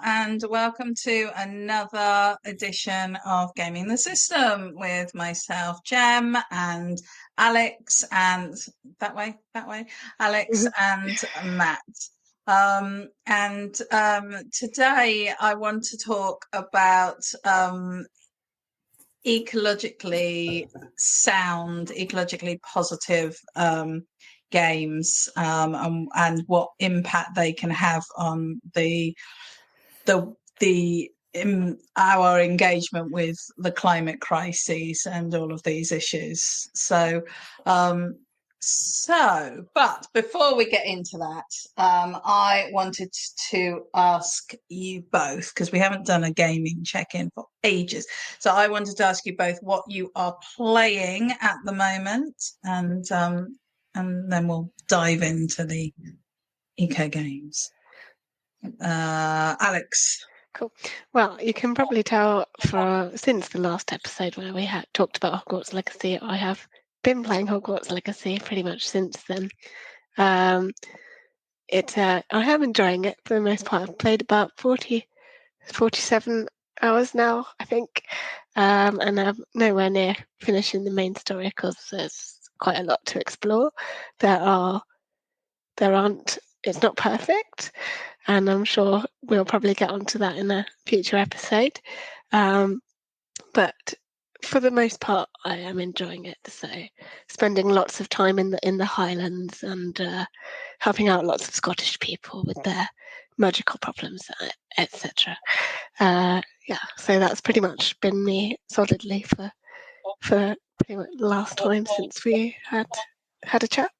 and welcome to another edition of Gaming the System with myself, Jem, and Alex, and that way, Alex and Matt. Today I want to talk about ecologically sound, ecologically positive games and what impact they can have on our engagement with the climate crises and all of these issues. But before we get into that, I wanted to ask you both, because we haven't done a gaming check-in for ages. So I wanted to ask you both what you are playing at the moment, and then we'll dive into the eco games. Alex. Cool. Well, you can probably tell since the last episode where we had talked about Hogwarts Legacy, I have been playing Hogwarts Legacy pretty much since then. I am enjoying it for the most part. I've played about 47 hours now, I think, and I'm nowhere near finishing the main story because there's quite a lot to explore. It's not perfect, and I'm sure we'll probably get onto that in a future episode. But for the most part, I am enjoying it. So, spending lots of time in the Highlands and helping out lots of Scottish people with their magical problems, etc. So that's pretty much been me solidly for pretty much the last time since we had a chat.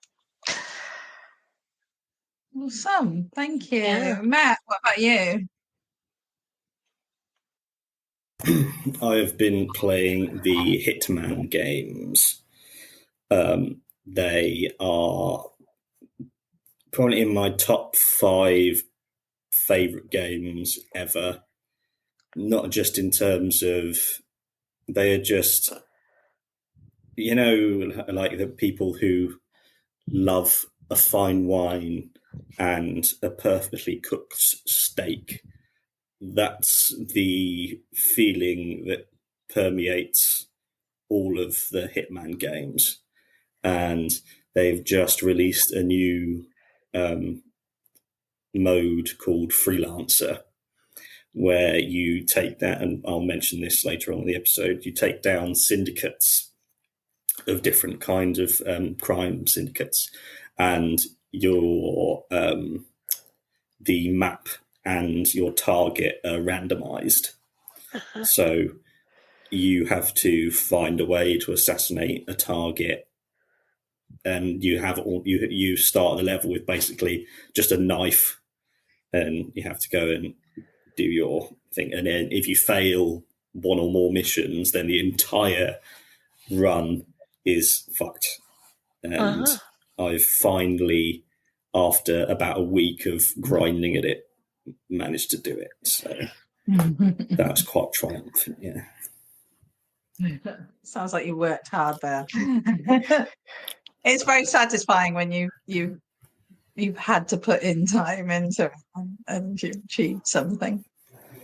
Awesome, thank you. Yeah. Matt, what about you? I have been playing the Hitman games. They are probably in my top 5 favourite games ever. Not just in terms of, they are just, like the people who love a fine wine and a perfectly cooked steak. That's the feeling that permeates all of the Hitman games. And they've just released a new mode called Freelancer, where you take that, and I'll mention this later on in the episode, you take down syndicates of different kinds of crime syndicates, and your the map and your target are randomized. Uh-huh. So you have to find a way to assassinate a target, and you start the level with basically just a knife, and you have to go and do your thing. And then if you fail one or more missions, then the entire run is fucked. And I've finally, after about a week of grinding at it, managed to do it. So that's quite triumphant, yeah. Sounds like you worked hard there. It's very satisfying when you've had to put in time into it and you've achieved something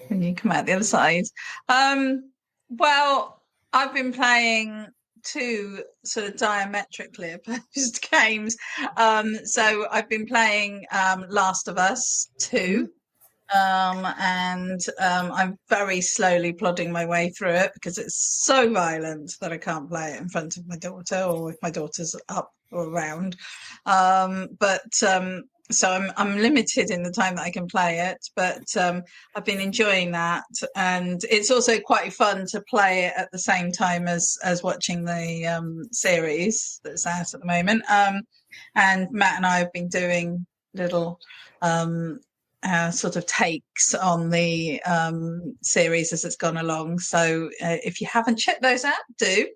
when you come out the other side. Well, I've been playing 2 sort of diametrically opposed games. So I've been playing Last of Us 2. And I'm very slowly plodding my way through it because it's so violent that I can't play it in front of my daughter or if my daughter's up or around. So I'm limited in the time that I can play it, but I've been enjoying that, and it's also quite fun to play it at the same time as watching the series that's out at the moment. And Matt and I have been doing little sort of takes on the series as it's gone along. So if you haven't checked those out, do.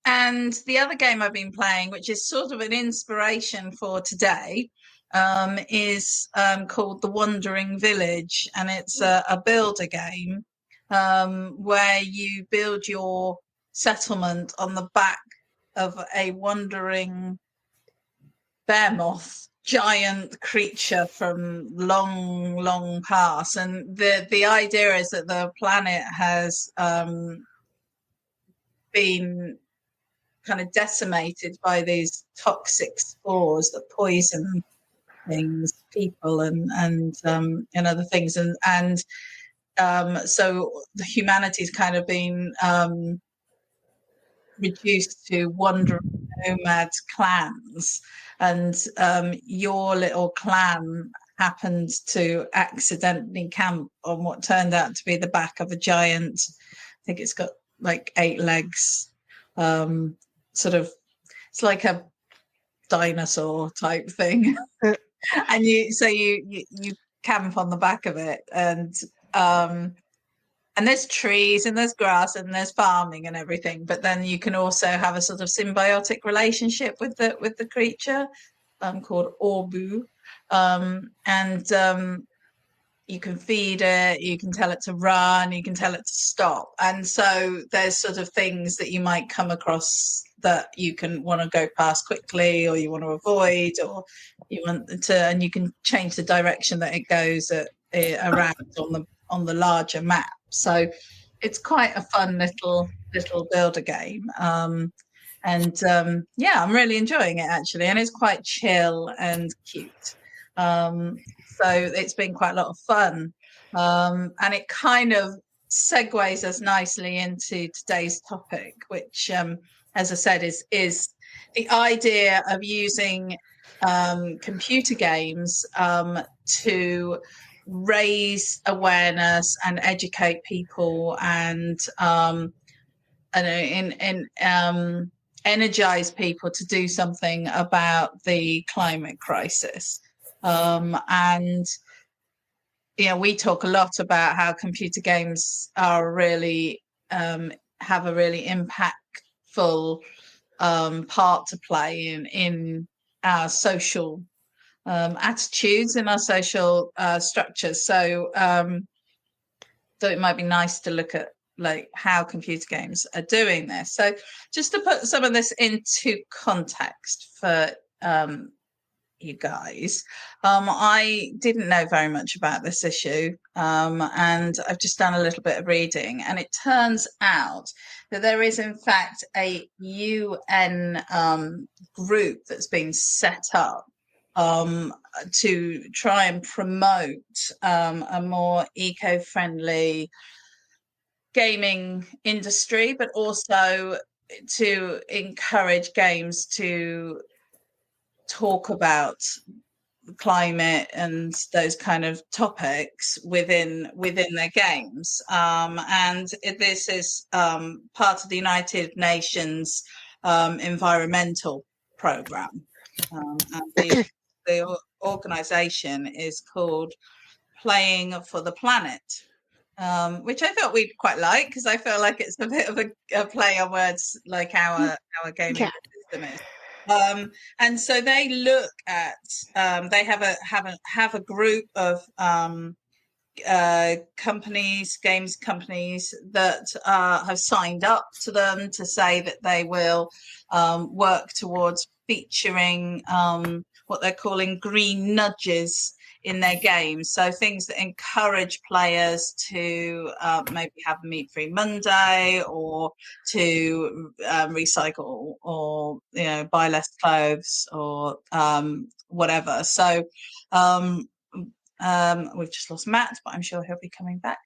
And the other game I've been playing, which is sort of an inspiration for today, is called The Wandering Village. And it's a builder game where you build your settlement on the back of a wandering bear moth giant creature from long past, and the idea is that the planet has been kind of decimated by these toxic spores that poison things, people, and other things, and so the humanity's kind of been reduced to wandering nomad clans, and your little clan happened to accidentally camp on what turned out to be the back of a giant, I think it's got like 8 legs, sort of, it's like a dinosaur type thing. And you camp on the back of it, and there's trees and there's grass and there's farming and everything, but then you can also have a sort of symbiotic relationship with the creature, called Orbu, and you can feed it, you can tell it to run, you can tell it to stop, and so there's sort of things that you might come across that you can want to go past quickly, or you want to avoid, or you want to, and you can change the direction that it goes around on the larger map. So it's quite a fun little builder game, and yeah, I'm really enjoying it actually, and it's quite chill and cute. So it's been quite a lot of fun, and it kind of segues us nicely into today's topic, which, as I said, is the idea of using computer games to raise awareness and educate people, and energize people to do something about the climate crisis. And we talk a lot about how computer games are really have a really impactful part to play in our social attitudes, in our social structures. So it might be nice to look at like how computer games are doing this. So just to put some of this into context for you guys, I didn't know very much about this issue, and I've just done a little bit of reading, and it turns out that there is in fact a UN group that's been set up to try and promote a more eco-friendly gaming industry, but also to encourage games to talk about climate and those kind of topics within their games. And this is part of the United Nations environmental program. And the organization is called Playing for the Planet, which I thought we'd quite like, because I feel like it's a bit of a play on words, like our gaming system is. And so they look at they have a group of games companies that have signed up to them to say that they will work towards featuring what they're calling green nudges in their games. So things that encourage players to maybe have a meat-free Monday, or to recycle, or buy less clothes, or whatever. So we've just lost Matt, but I'm sure he'll be coming back.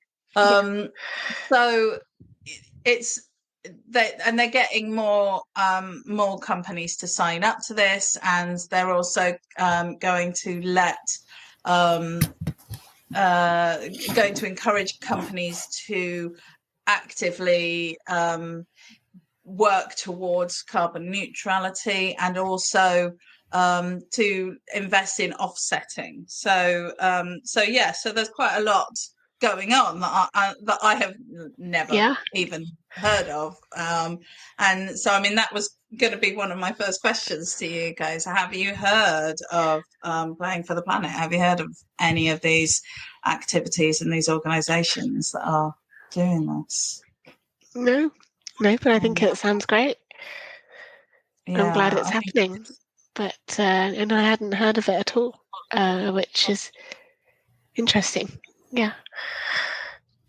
So they're getting more companies to sign up to this, and they're also going to going to encourage companies to actively work towards carbon neutrality, and also to invest in offsetting. So there's quite a lot going on that I have never even heard of, and so that was going to be one of my first questions to you guys. Have you heard of Playing for the Planet? Have you heard of any of these activities and these organizations that are doing this? No, but I think it sounds great. I'm glad it's happening. but and I hadn't heard of it at all, which is interesting. Yeah.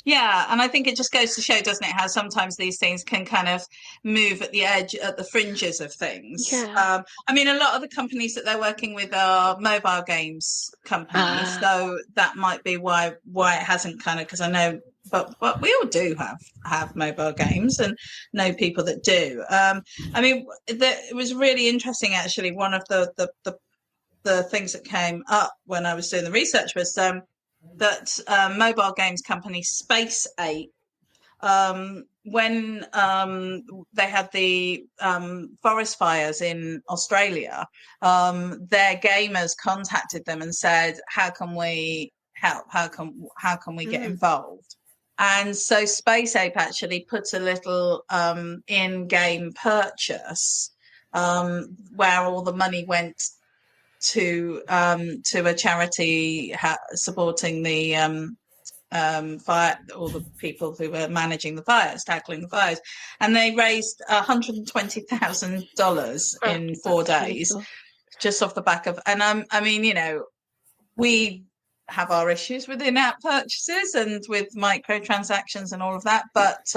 Yeah, and I think it just goes to show, doesn't it, how sometimes these things can kind of move at the edge, at the fringes of things. Yeah. I mean, a lot of the companies that they're working with are mobile games companies, so that might be why it hasn't kind of, because I know, but we all do have mobile games and know people that do. I mean, it was really interesting actually. One of the things that came up when I was doing the research was that mobile games company Space 8, when they had the forest fires in Australia, their gamers contacted them and said, how can we help? How can we get involved? And so Space Ape actually put a little in-game purchase where all the money went to a charity supporting the fire, all the people who were managing the fires, tackling the fires, and they raised $120,000 in 4 days, just off the back of. And I mean, you know, we have our issues with in-app purchases and with microtransactions and all of that, but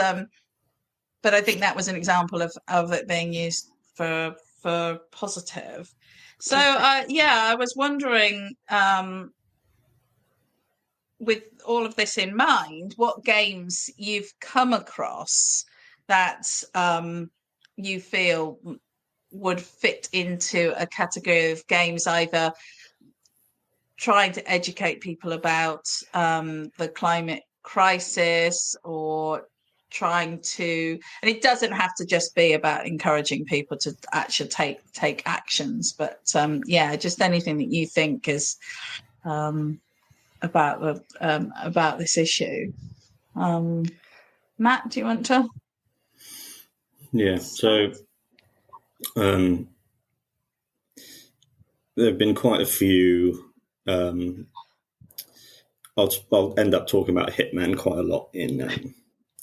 I think that was an example of it being used for positive. So yeah, I was wondering, with all of this in mind, what games you've come across that you feel would fit into a category of games, either trying to educate people about the climate crisis, or trying to, and it doesn't have to just be about encouraging people to actually take actions, but yeah, just anything that you think is about this issue. Matt, do you want to? Yeah, so there have been quite a few. I'll end up talking about Hitman quite a lot in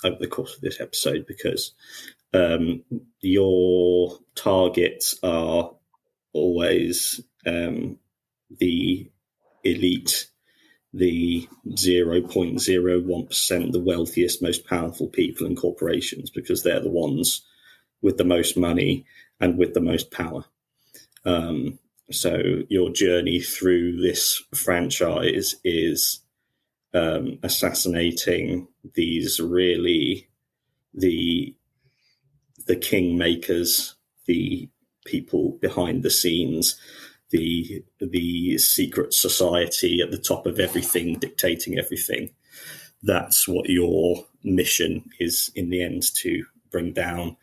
over the course of this episode, because your targets are always the elite, the 0.01%, the wealthiest, most powerful people and corporations, because they're the ones with the most money and with the most power. So your journey through this franchise is assassinating these really the kingmakers, the people behind the scenes, the secret society at the top of everything, dictating everything. That's what your mission is in the end, to bring down.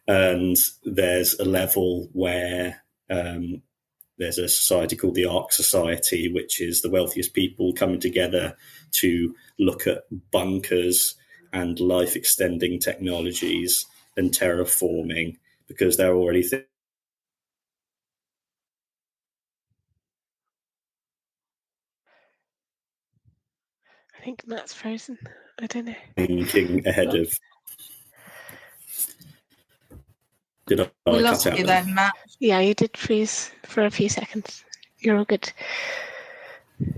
And there's a level where there's a society called the Ark Society, which is the wealthiest people coming together to look at bunkers and life-extending technologies and terraforming, because they're already I think Matt's frozen. I don't know. thinking ahead of. Did I We cut lost out you then, Matt. Yeah, you did freeze for a few seconds. You're all good.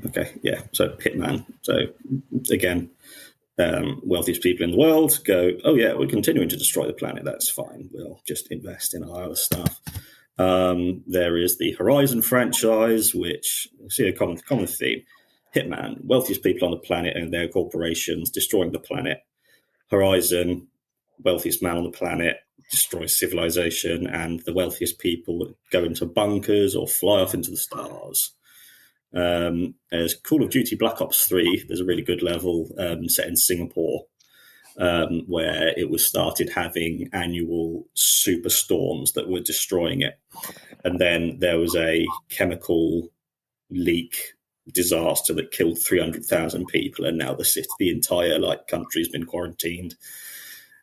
Okay, yeah. So Hitman. So again, wealthiest people in the world go, oh yeah, we're continuing to destroy the planet. That's fine. We'll just invest in our other stuff. There is the Horizon franchise, which you see a common theme. Hitman, wealthiest people on the planet and their corporations destroying the planet. Horizon, wealthiest man on the planet, destroys civilization, and the wealthiest people go into bunkers or fly off into the stars. There's Call of Duty Black Ops 3. There's a really good level set in Singapore, where it was started having annual superstorms that were destroying it. And then there was a chemical leak disaster that killed 300,000 people, and now the entire country's been quarantined.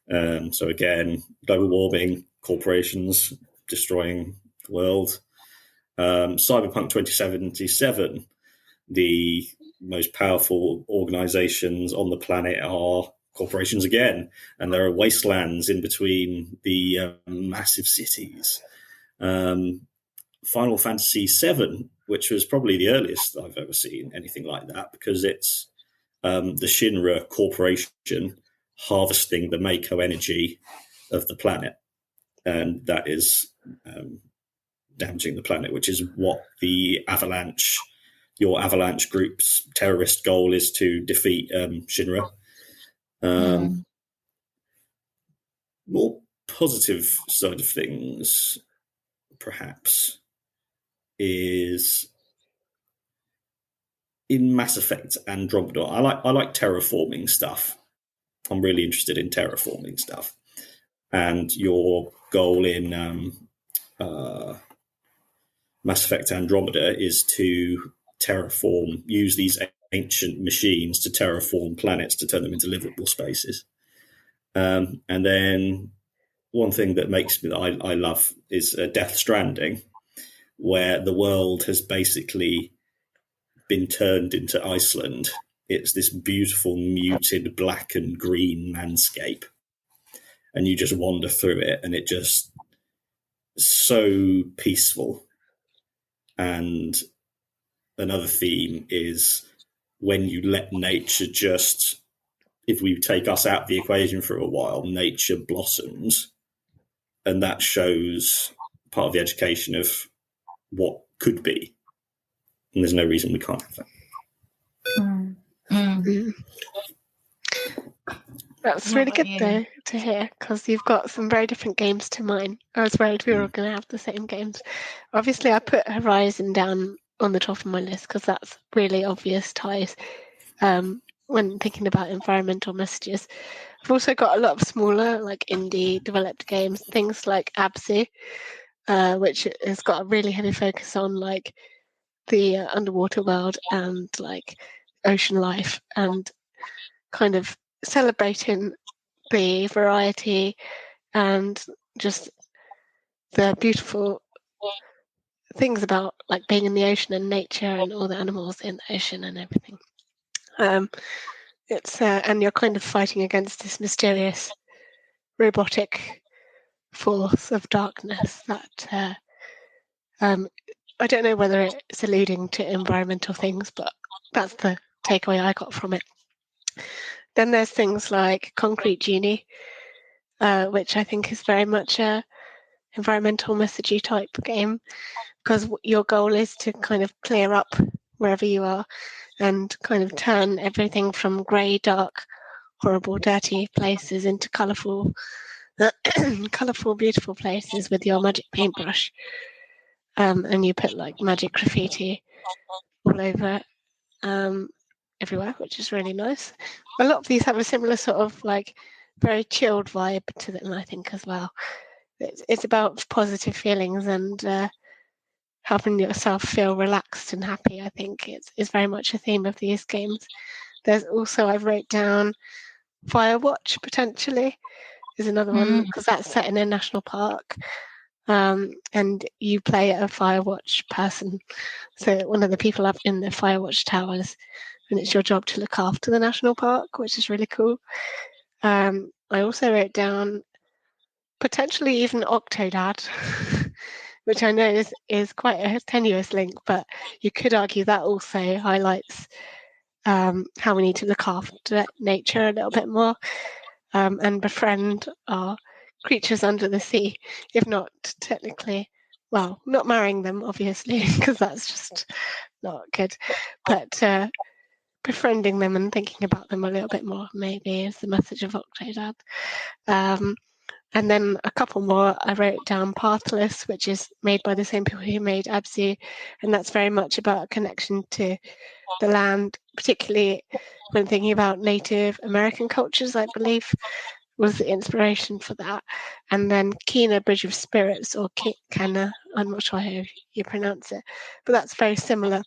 So again, global warming, corporations destroying the world. Cyberpunk 2077, the most powerful organizations on the planet are corporations again, and there are wastelands in between the massive cities. Final Fantasy VII, which was probably the earliest I've ever seen anything like that, because it's the Shinra Corporation harvesting the Mako energy of the planet, and that is damaging the planet, which is what your Avalanche group's terrorist goal is, to defeat Shinra. More positive side of things, perhaps, is in Mass Effect Andromeda. I like terraforming stuff. I'm really interested in terraforming stuff. And your goal in Mass Effect Andromeda is to use these ancient machines to terraform planets to turn them into livable spaces. And then one thing that I love is Death Stranding, where the world has basically been turned into Iceland. It's this beautiful, muted black and green landscape. And you just wander through it, and it just so peaceful. And another theme is when you let nature just, if we take us out of the equation for a while, nature blossoms. And that shows part of the education of what could be. And there's no reason we can't have that. That's really good, though, to hear, because you've got some very different games to mine. I was worried we were going to have the same games. Obviously, I put Horizon down on the top of my list because that's really obvious ties when thinking about environmental messages. I've also got a lot of smaller, like indie developed games, things like Abzu, which has got a really heavy focus on like the underwater world and like ocean life, and kind of celebrating the variety and just the beautiful things about like being in the ocean and nature and all the animals in the ocean and everything. It's and you're kind of fighting against this mysterious robotic force of darkness that I don't know whether it's alluding to environmental things, but that's the takeaway I got from it. Then there's things like Concrete Genie, which I think is very much a environmental messagey type game, because your goal is to kind of clear up wherever you are and kind of turn everything from grey, dark, horrible, dirty places into colourful, beautiful places with your magic paintbrush. And you put like magic graffiti all over everywhere, which is really nice. A lot of these have a similar sort of like very chilled vibe to them, I think, as well. It's about positive feelings and helping yourself feel relaxed and happy. I think it's very much a theme of these games. There's also, I wrote down Firewatch, potentially, is another one, because that's set in a national park. And you play a Firewatch person. So one of the people up in the Firewatch towers, and it's your job to look after the national park, which is really cool. I also wrote down potentially even Octodad, which I know is quite a tenuous link, but you could argue that also highlights how we need to look after nature a little bit more and befriend our creatures under the sea, if not technically, well, not marrying them, obviously, because that's just not good, but befriending them and thinking about them a little bit more, maybe, is the message of Octodad. And then a couple more, I wrote down Pathless, which is made by the same people who made Abzu, and that's very much about a connection to the land, particularly when thinking about Native American cultures, I believe, was the inspiration for that. And then Kina, Bridge of Spirits, or Kana, I'm not sure how you pronounce it, but that's very similar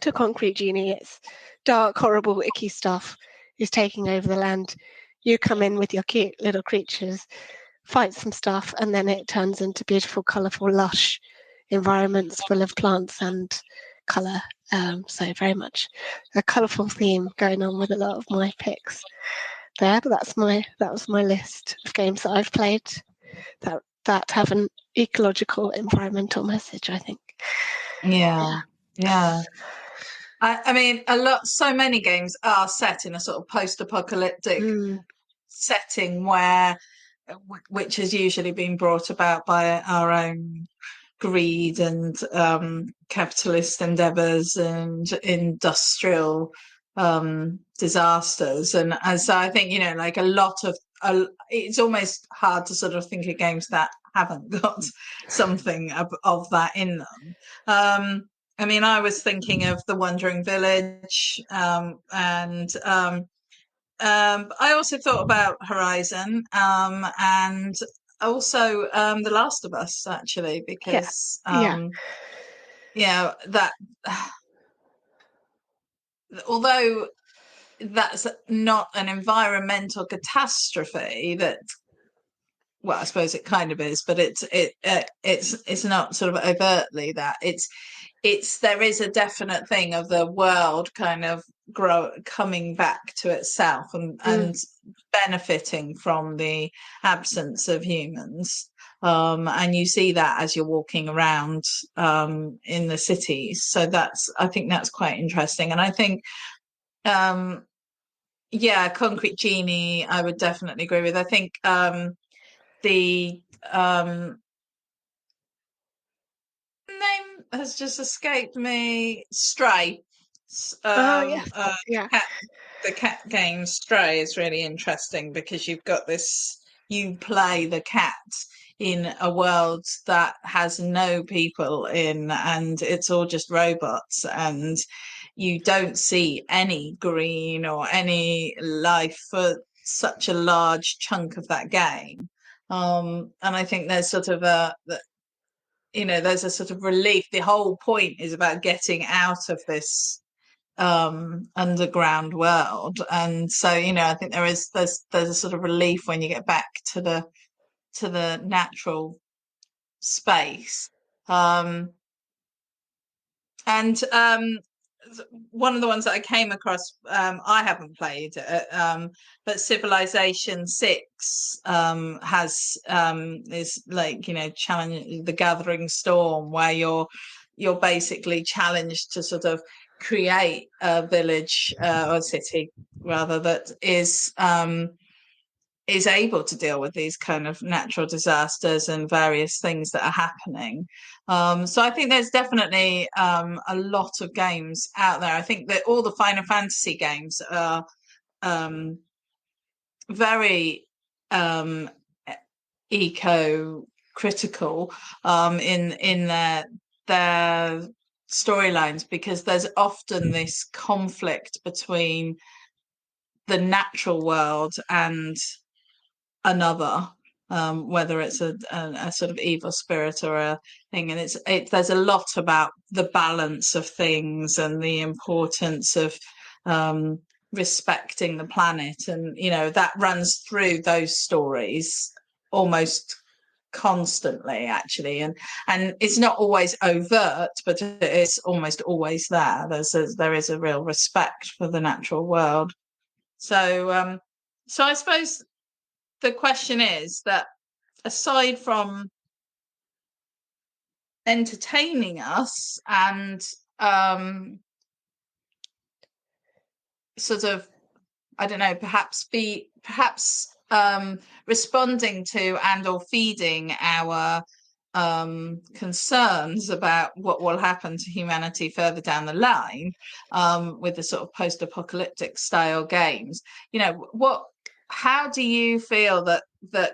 to Concrete Genie. It's dark, horrible, icky stuff is taking over the land. You come in with your cute little creatures, fight some stuff, and then it turns into beautiful, colourful, lush environments full of plants and colour. So very much a colourful theme going on with a lot of my picks there. But that was my list of games that I've played that that have an ecological, environmental message, I think. Yeah. I mean, so many games are set in a sort of post-apocalyptic setting which has usually been brought about by our own greed and capitalist endeavors and industrial disasters. And so I think, like it's almost hard to sort of think of games that haven't got something of that in them. I mean, I was thinking of The Wandering Village, and I also thought about Horizon, and also The Last of Us, actually, because that although that's not an environmental catastrophe, well, I suppose it kind of is, but it's not sort of overtly that. There is a definite thing of the world kind of coming back to itself and benefiting from the absence of humans. And you see that as you're walking around in the cities. So I think that's quite interesting. And I think, Concrete Genie, I would definitely agree with. I think the name has just escaped me. Stray. Yes. The cat game Stray is really interesting because you've got you play the cat in a world that has no people in, and it's all just robots, and you don't see any green or any life for such a large chunk of that game. And I think there's sort of there's a sort of relief. The whole point is about getting out of this underground world, and so I think there's a sort of relief when you get back to the natural space. And one of the ones that I came across, I haven't played it, but Civilization 6 is like challenge the Gathering Storm, where you're basically challenged to sort of create a village or a city rather that is able to deal with these kind of natural disasters and various things that are happening. So I think there's definitely a lot of games out there. I think that all the Final Fantasy games are very eco-critical in their storylines, because there's often this conflict between the natural world and another, whether it's a sort of evil spirit or a thing, and there's a lot about the balance of things and the importance of respecting the planet, and that runs through those stories almost constantly, actually, and it's not always overt, but it's almost always there. There is a real respect for the natural world. So I suppose the question is that, aside from entertaining us and sort of, I don't know, perhaps responding to and or feeding our concerns about what will happen to humanity further down the line, with the sort of post-apocalyptic style games, how do you feel that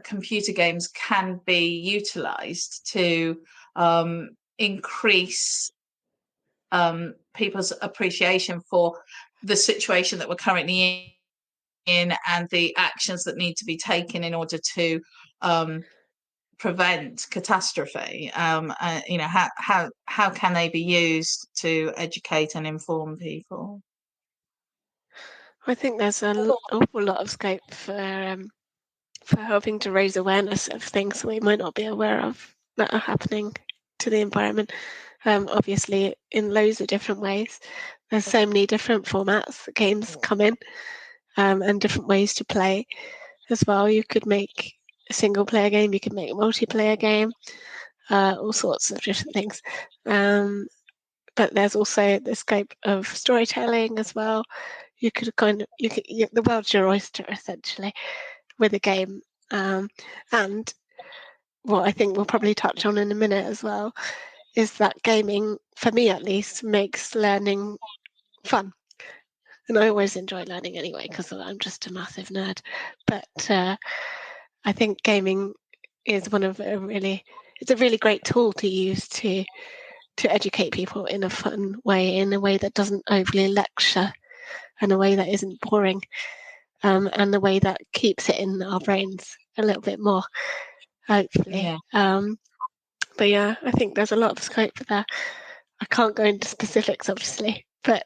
computer games can be utilized to increase people's appreciation for the situation that we're currently in and the actions that need to be taken in order to prevent catastrophe? How can they be used to educate and inform people? I think there's an awful lot of scope for helping to raise awareness of things we might not be aware of that are happening to the environment. Obviously, in loads of different ways. There's so many different formats that games come in, and different ways to play as well. You could make single player game, you can make a multiplayer game, all sorts of different things. But there's also the scope of storytelling as well. The world's your oyster essentially with a game. And what I think we'll probably touch on in a minute as well is that gaming, for me at least, makes learning fun. And I always enjoy learning anyway because I'm just a massive nerd. But I think gaming is it's a really great tool to use to educate people in a fun way, in a way that doesn't overly lecture, and a way that isn't boring, and the way that keeps it in our brains a little bit more, hopefully. Yeah. But yeah, I think there's a lot of scope there. I can't go into specifics, obviously, but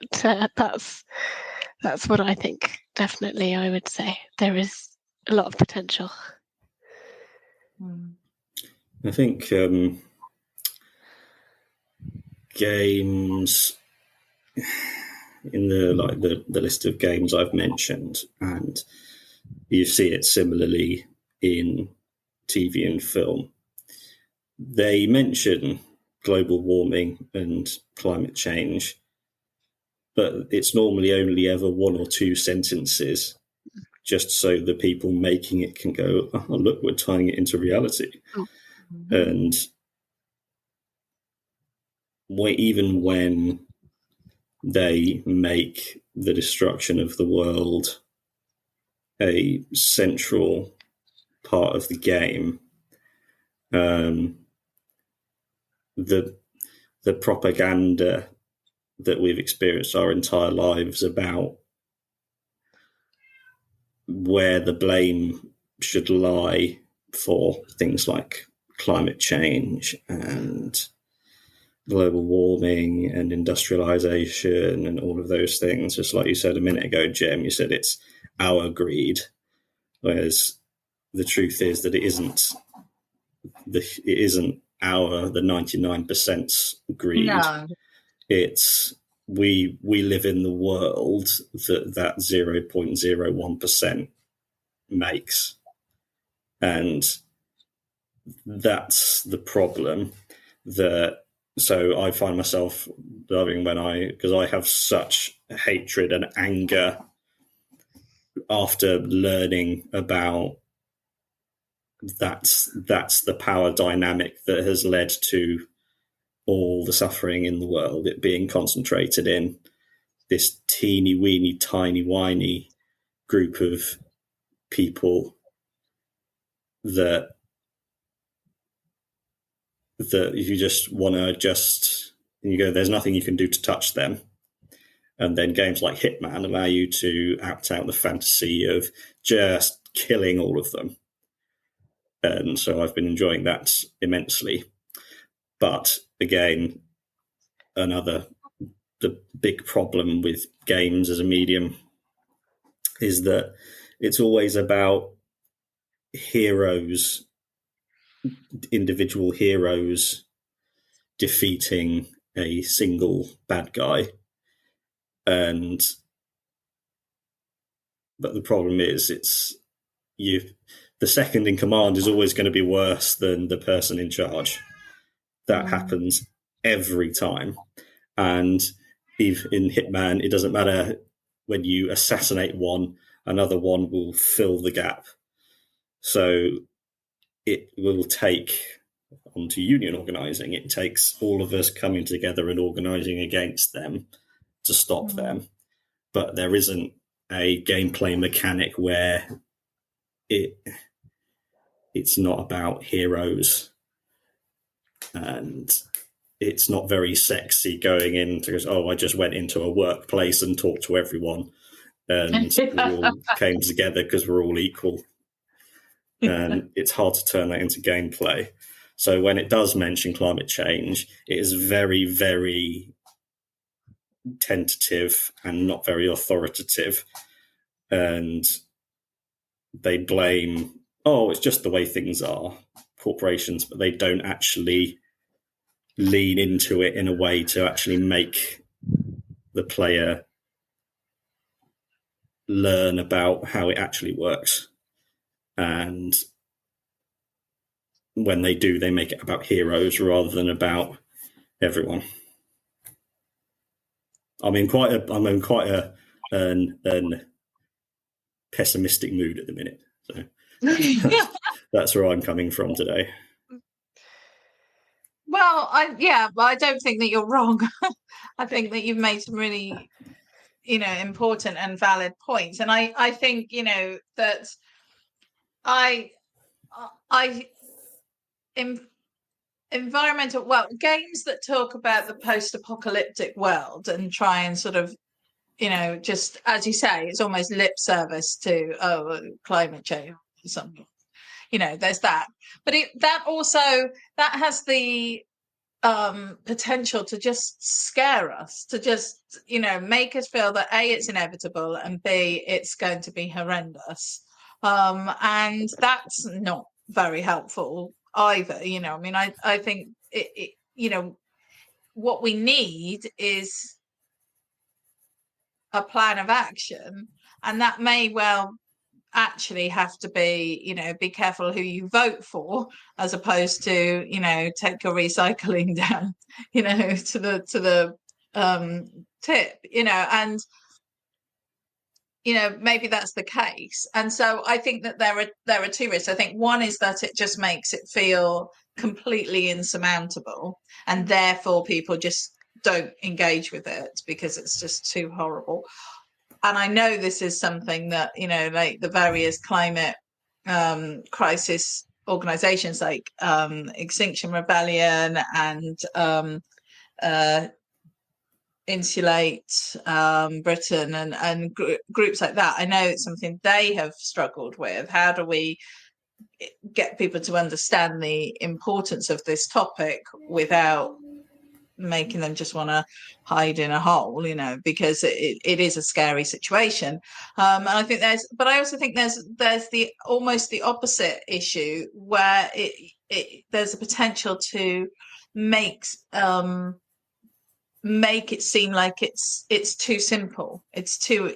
that's what I think. Definitely, I would say there is a lot of potential. I think games in the list of games I've mentioned, and you see it similarly in TV and film. They mention global warming and climate change, but it's normally only ever one or two sentences, just so the people making it can go, oh, look, we're tying it into reality. Mm-hmm. And even when they make the destruction of the world a central part of the game, the propaganda that we've experienced our entire lives about where the blame should lie for things like climate change and global warming and industrialization and all of those things, just like you said a minute ago, Jem, you said it's our greed, whereas the truth is that it isn't the 99% greed. No. It's we live in the world that 0.01% makes, and that's the problem. So I find myself loving because I have such hatred and anger after learning about that's the power dynamic that has led to all the suffering in the world, it being concentrated in this teeny weeny tiny whiny group of people that you just want to you go, there's nothing you can do to touch them. And then games like Hitman allow you to act out the fantasy of just killing all of them. And so I've been enjoying that immensely. But again, the big problem with games as a medium is that it's always about individual heroes defeating a single bad guy. But the problem is the second in command is always going to be worse than the person in charge. That happens every time. And even in Hitman, it doesn't matter when you assassinate one, another one will fill the gap. So it will take, onto union organising, it takes all of us coming together and organising against them to stop them. But there isn't a gameplay mechanic where it's not about heroes, and it's not very sexy going into, I just went into a workplace and talked to everyone and we all came together because we're all equal. And it's hard to turn that into gameplay. So when it does mention climate change, it is very, very tentative and not very authoritative. And they blame, it's just the way things are, corporations, but they don't actually lean into it in a way to actually make the player learn about how it actually works. And when they do, they make it about heroes rather than about everyone. I'm in quite a an pessimistic mood at the minute. So that's where I'm coming from today. Well, I don't think that you're wrong. I think that you've made some really, important and valid points. And I think, that games that talk about the post-apocalyptic world and try and sort of, just as you say, it's almost lip service to climate change or something. There's that, but that has the potential to just scare us, to just make us feel that A, it's inevitable, and B, it's going to be horrendous, and that's not very helpful either. I think what we need is a plan of action, and that may well actually have to be, be careful who you vote for, as opposed to, take your recycling down, to the tip, and maybe that's the case. And so I think that there are two risks. I think one is that it just makes it feel completely insurmountable, and therefore people just don't engage with it because it's just too horrible. And I know this is something that, like the various climate crisis organizations like Extinction Rebellion and Insulate Britain and groups like that, I know it's something they have struggled with. How do we get people to understand the importance of this topic without making them just want to hide in a hole, because it is a scary situation. And I think I also think there's the almost the opposite issue where there's a potential to make it seem like it's too simple, it's too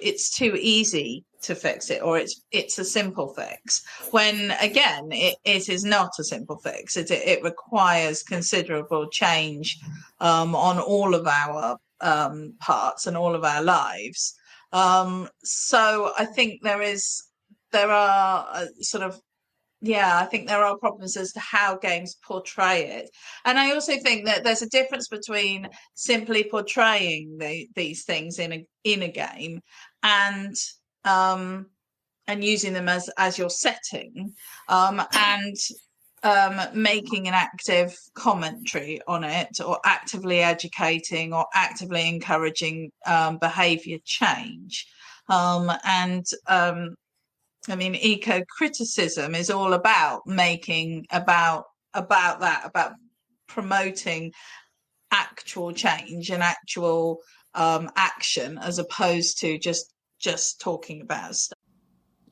easy to fix it, or it's a simple fix, when again it is not a simple fix. It requires considerable change on all of our parts and all of our lives. So I think there are sort of I think there are problems as to how games portray it. And I also think that there's a difference between simply portraying these things in a game and using them as your setting, and making an active commentary on it, or actively educating or actively encouraging behavior change. Eco-criticism is all about about promoting actual change and actual action, as opposed to just talking about stuff.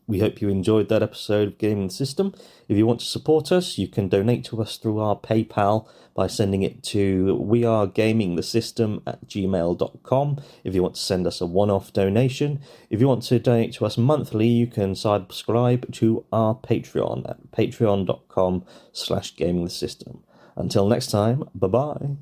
We hope you enjoyed that episode of Gaming the System. If you want to support us, you can donate to us through our PayPal by sending it to wearegamingthesystem@gmail.com if you want to send us a one-off donation. If you want to donate to us monthly, you can subscribe to our Patreon at patreon.com/gamingthesystem. Until next time, bye-bye.